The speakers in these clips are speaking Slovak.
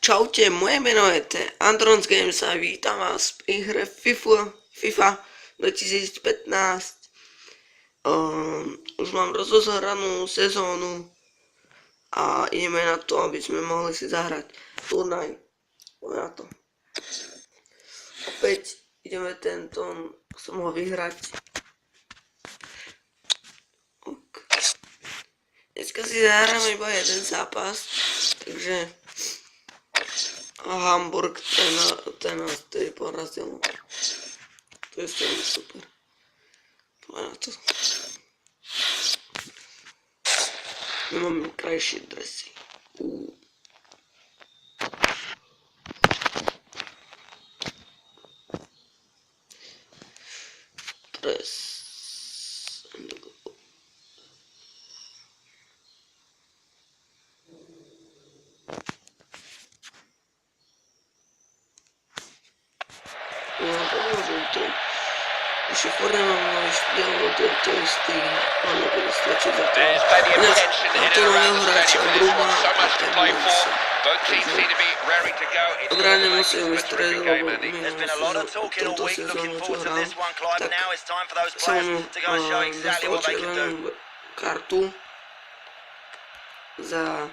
Čaute, moje meno je Androns Games a vítam vás pri hre FIFA 2015. Už mám rozozhranú sezónu a ideme na to, aby sme mohli si zahrať turnaj. Poďme na to. Opäť ideme tento, som ho vyhrať. Dneska si zahráme iba jeden zápas, takže Hamburg ten nás tedy porazil. To je super. Poďme na to. My máme krajšie dresy. Dres. Ještě furt nemám nový štýl, to je istý, ale nebude stačit za to. Na to nového hráče Bruma a Edmondsa. Dobrá, nemusím vystřelit, lebo touto sezónu, čo hrál, tak som dostal červenú kartu za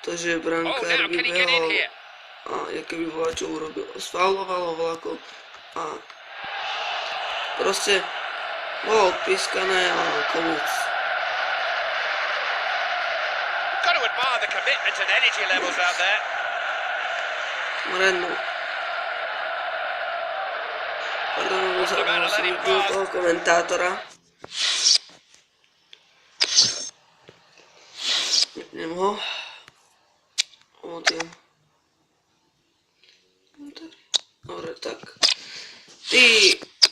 to, že brankár vybehol a jaké by bola, čo urobil. Sfaulovalo vlako a proste bolo odpískané a konec. Moreno. Pardon, musím vypnúť toho komentátora. Vypnem ho. Odjem. Dobre, tak. Ty,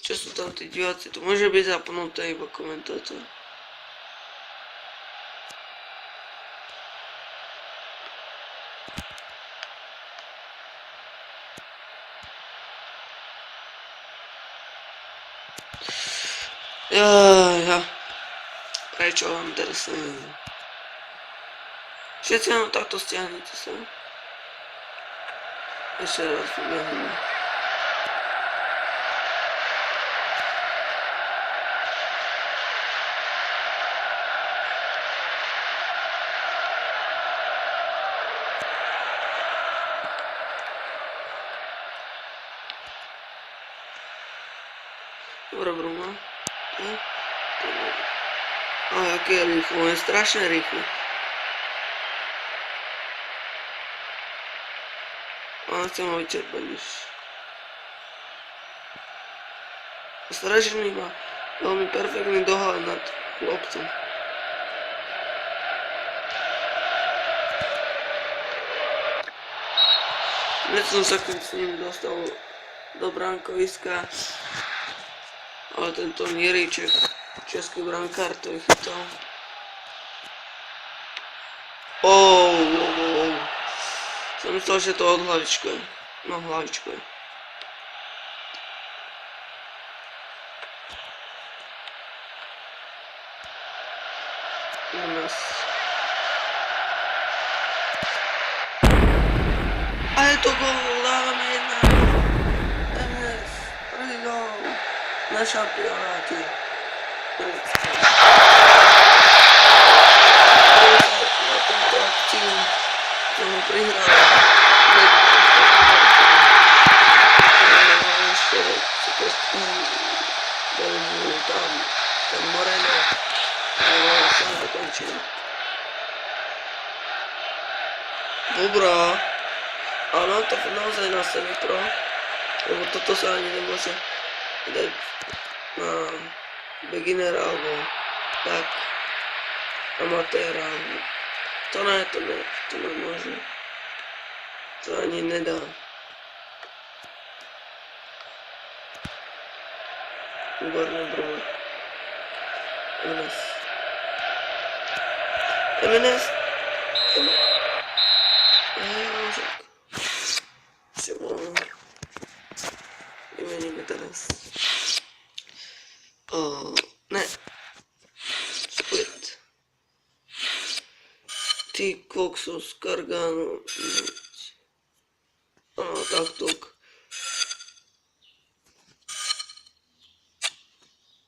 čo sú tam tí diváci? To môže byť zapnuté iba komentátor. Ja. Prečo vám teraz neviem. Všetci nám takto stiahnete sa. Ešte raz vybehnem. Dobre, Bruma. Jaké je rýchlo, je strašne rýchlo. Chcem ho vyčerpať už. Strašný má veľmi perfektný dohľad nad chlopcom. Hneď som sa keď s ním dostal do bránkoviska, ale tento Míriček, český brankár, to je chytal. Som myslel, že to od hlavičko je. No, hlavičko je. A je to gól, dávame 1. MS, prvý gól na šampionáte. Na tento akciu som ho prihral. Ten Moreno som dokončil. Dobrá. A mám to naozaj na semi-pro, lebo toto sa ani nemôže dať na beginnera alebo tak amatéra. To nemôže. To ani nedá. Výborné, Bruma. MNS. Vymeníme teraz. Ne. Split. Ty koksos, Gargano. Áno, taktok.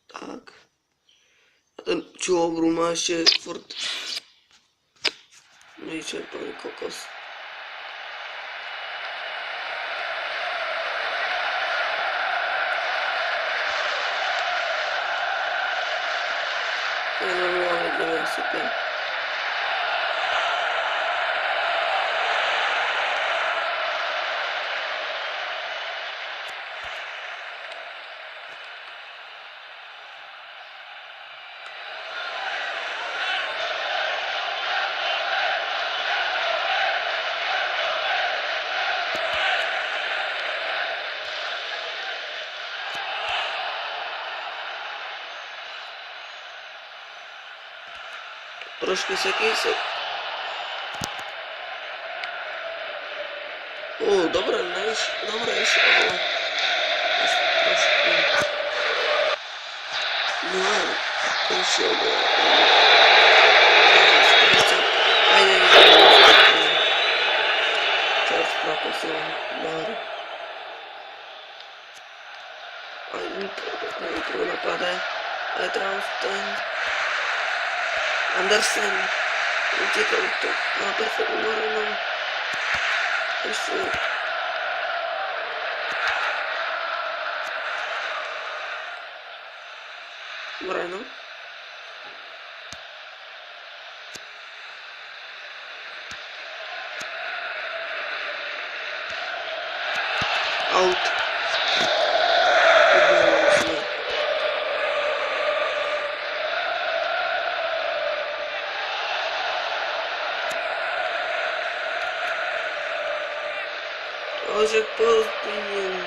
Tak. A ten Čuobru má ešte furt vyčerpaný kokos. Je super. Trošku sa kýsek. Dobre išlo, ale trošku. No, išiel do... Ajde, čas naposil na hru. Aj Nitro napadá. Aj Traunstein. Andersen. Utekal to. A perfektnú Moreno. Ešte. Moreno. Out. Уже поздно.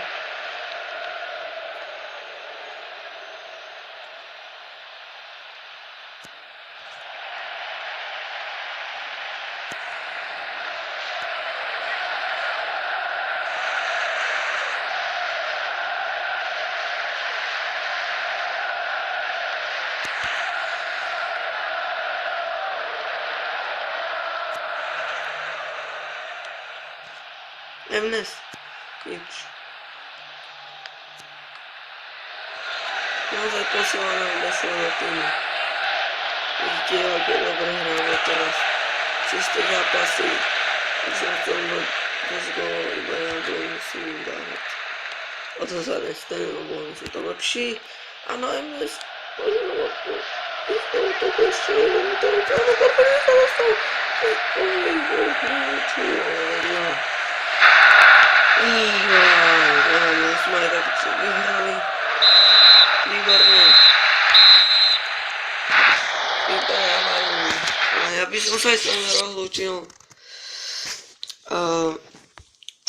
Emnes. Nič. Naozaj posielaná došla na týmu. Vidíte, aké dobre hráme teraz. Čisté zápasy. Už som chcel mať bez gólov, iba ja gól musím im dávať. A to sa nestane, lebo oni sú to lepší. Áno, Emnes. Poďme na loptu. Ešte útok, ešte jeden útok. Áno, perfektne sa dostal. Sme aj tak vyhrali. Výborne. Vyhrávajú. Ja by som sa aj s vami rozlúčil.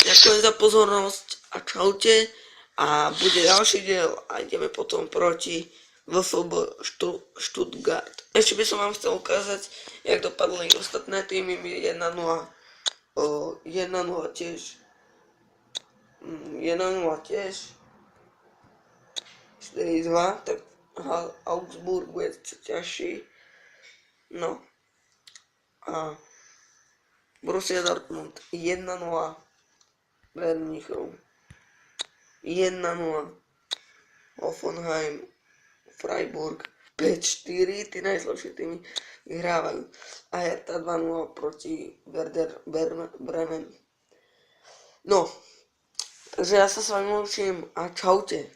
Ďakujem za pozornosť a čaute. A bude ďalší diel a ideme potom proti VfB Stuttgart. Ešte by som vám chcel ukázať, jak dopadli ostatné týmy. 1-0 tiež. 1-0 tiež. 4-2, tak Augsburg bude ťažší. No. A Borussia Dortmund 1-0. Bayern Mníchov 1-0. Hoffenheim Freiburg 5-4, tí najslabšie týmy vyhrávajú. A Hertha 2-0 proti Werder Bremen. No, takže ja sa s vami lúčim a čaute.